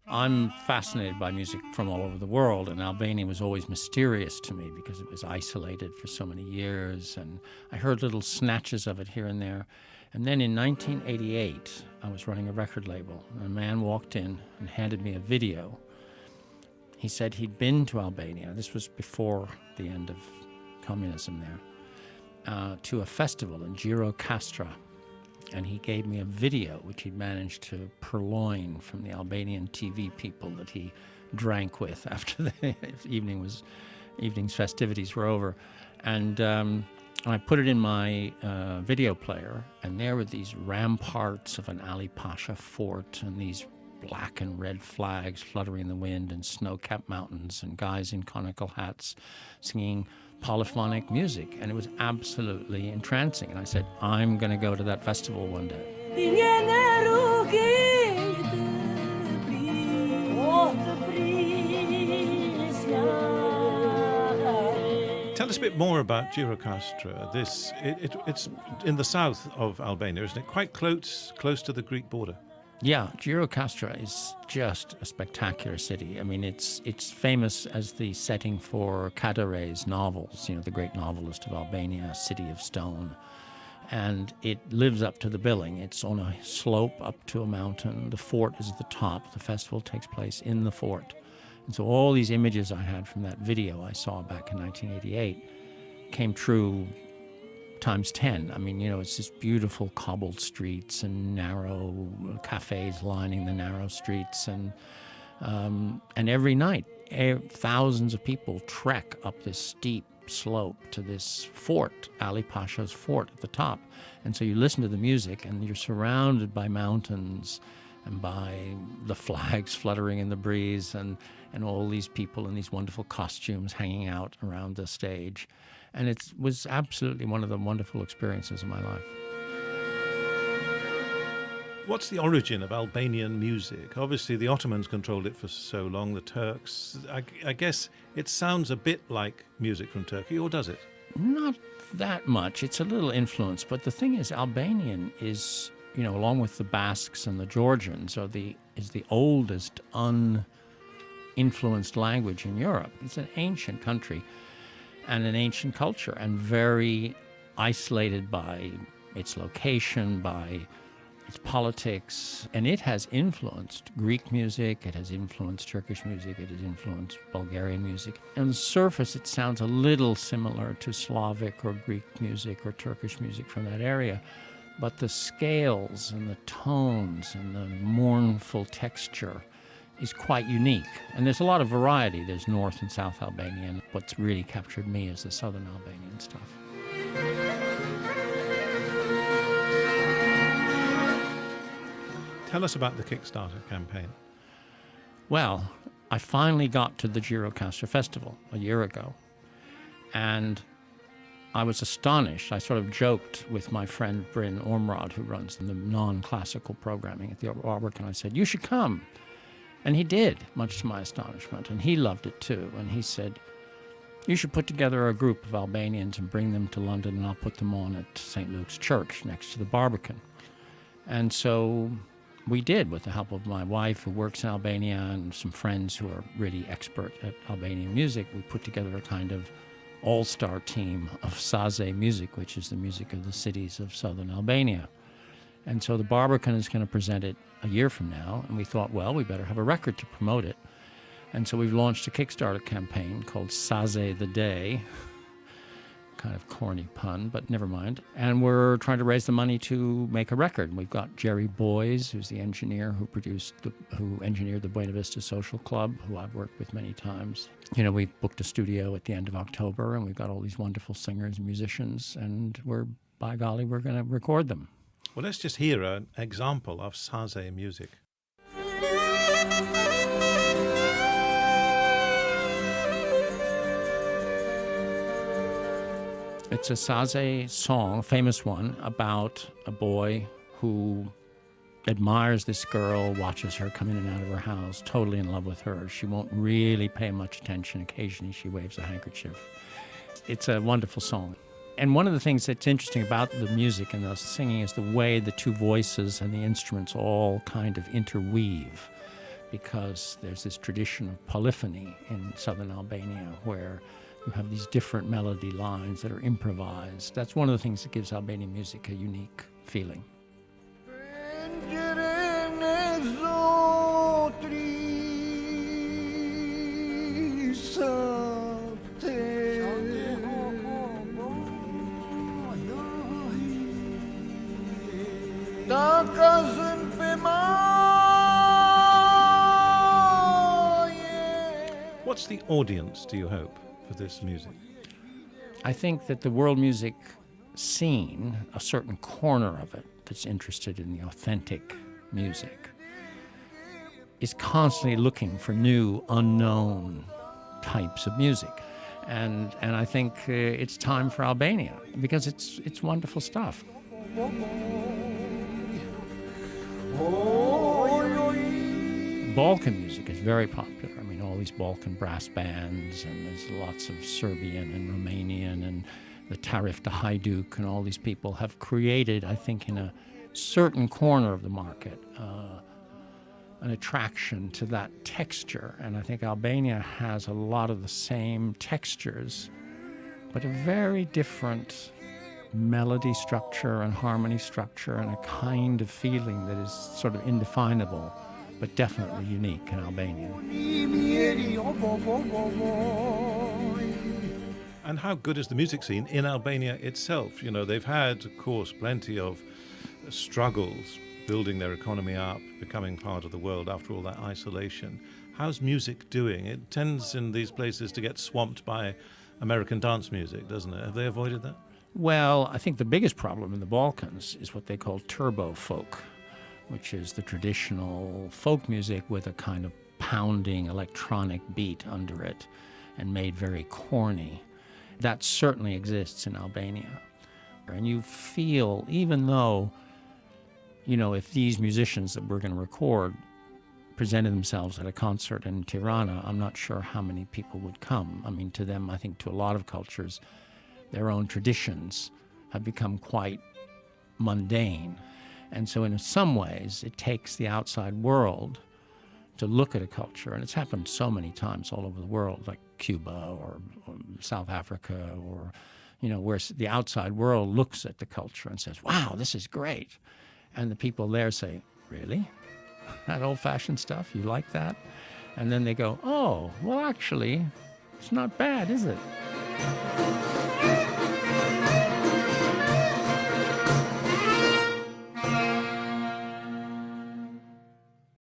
I'm fascinated by music from all over the world, and Albania was always mysterious to me because it was isolated for so many years, and I heard little snatches of it here and there. And then in 1988, I was running a record label, and a man walked in and handed me a video. He said he'd been to Albania, this was before the end of communism there, to a festival in Gjirokaster. And he gave me a video which he'd managed to purloin from the Albanian TV people that he drank with after the evening's festivities were over. And I put it in my video player, and there were these ramparts of an Ali Pasha fort and these black and red flags fluttering in the wind and snow-capped mountains and guys in conical hats singing polyphonic music, and it was absolutely entrancing. And I said, I'm going to go to that festival one day. Tell us a bit more about Gjirokaster. It's in the south of Albania, isn't it? Quite close to the Greek border. Yeah, Gjirokaster is just a spectacular city. I mean, it's famous as the setting for Kadari's novels, the great novelist of Albania, City of Stone. And it lives up to the billing. It's on a slope up to a mountain. The fort is at the top. The festival takes place in the fort. And so all these images I had from that video I saw back in 1988 came true times 10. I mean, it's just beautiful cobbled streets and narrow cafes lining the narrow streets, and every night thousands of people trek up this steep slope to this fort, Ali Pasha's fort at the top. And so you listen to the music and you're surrounded by mountains and by the flags fluttering in the breeze and all these people in these wonderful costumes hanging out around the stage. And it was absolutely one of the wonderful experiences of my life. What's the origin of Albanian music? Obviously, the Ottomans controlled it for so long, the Turks. I guess it sounds a bit like music from Turkey, or does it? Not that much. It's a little influenced. But the thing is, Albanian is, along with the Basques and the Georgians, is the oldest uninfluenced language in Europe. It's an ancient country and an ancient culture, and very isolated by its location, by its politics. And it has influenced Greek music, it has influenced Turkish music, it has influenced Bulgarian music. On the surface, it sounds a little similar to Slavic or Greek music or Turkish music from that area. But the scales and the tones and the mournful texture is quite unique. And there's a lot of variety. There's North and South Albanian. What's really captured me is the Southern Albanian stuff. Tell us about the Kickstarter campaign. Well, I finally got to the Gjirokaster Festival a year ago, and I was astonished. I sort of joked with my friend Bryn Ormrod, who runs the non-classical programming at the Barbican. I said, you should come. And he did, much to my astonishment, and he loved it too. And he said, you should put together a group of Albanians and bring them to London, and I'll put them on at St. Luke's Church next to the Barbican. And so we did, with the help of my wife, who works in Albania, and some friends who are really expert at Albanian music. We put together a kind of all-star team of Saze music, which is the music of the cities of southern Albania. And so the Barbican is going to present it a year from now, and we thought, well, we better have a record to promote it. And so we've launched a Kickstarter campaign called Saze the Day. Kind of corny pun, but never mind. And we're trying to raise the money to make a record. We've got Jerry Boys, who's the engineer who engineered the Buena Vista Social Club, who I've worked with many times. We booked a studio at the end of October, and we've got all these wonderful singers and musicians, and by golly, we're going to record them. Well, let's just hear an example of Saze music. It's a Saze song, a famous one, about a boy who admires this girl, watches her come in and out of her house, totally in love with her. She won't really pay much attention. Occasionally she waves a handkerchief. It's a wonderful song. And one of the things that's interesting about the music and the singing is the way the two voices and the instruments all kind of interweave, because there's this tradition of polyphony in southern Albania where you have these different melody lines that are improvised. That's one of the things that gives Albanian music a unique feeling. What's the audience, do you hope, for this music? I think that the world music scene, a certain corner of it that's interested in the authentic music, is constantly looking for new, unknown types of music. And I think it's time for Albania, because it's wonderful stuff. Balkan music is very popular. I mean, all these Balkan brass bands, and there's lots of Serbian and Romanian, and the Tarif de Hajduk, and all these people have created, I think, in a certain corner of the market, an attraction to that texture. And I think Albania has a lot of the same textures, but a very different melody structure and harmony structure, and a kind of feeling that is sort of indefinable, but definitely unique in Albania. And how good is the music scene in Albania itself? You know, they've had, of course, plenty of struggles building their economy up, becoming part of the world after all that isolation. How's music doing? It tends in these places to get swamped by American dance music, doesn't it? Have they avoided that? Well, I think the biggest problem in the Balkans is what they call turbo folk, which is the traditional folk music with a kind of pounding electronic beat under it and made very corny. That certainly exists in Albania. And you feel, even though, you know, if these musicians that we're going to record presented themselves at a concert in Tirana, I'm not sure how many people would come. I mean, to them, I think to a lot of cultures, their own traditions have become quite mundane. And so in some ways, it takes the outside world to look at a culture. And it's happened so many times all over the world, like Cuba or South Africa, or, you know, where the outside world looks at the culture and says, wow, this is great. And the people there say, really? That old-fashioned stuff? You like that? And then they go, oh, well, actually, it's not bad, is it?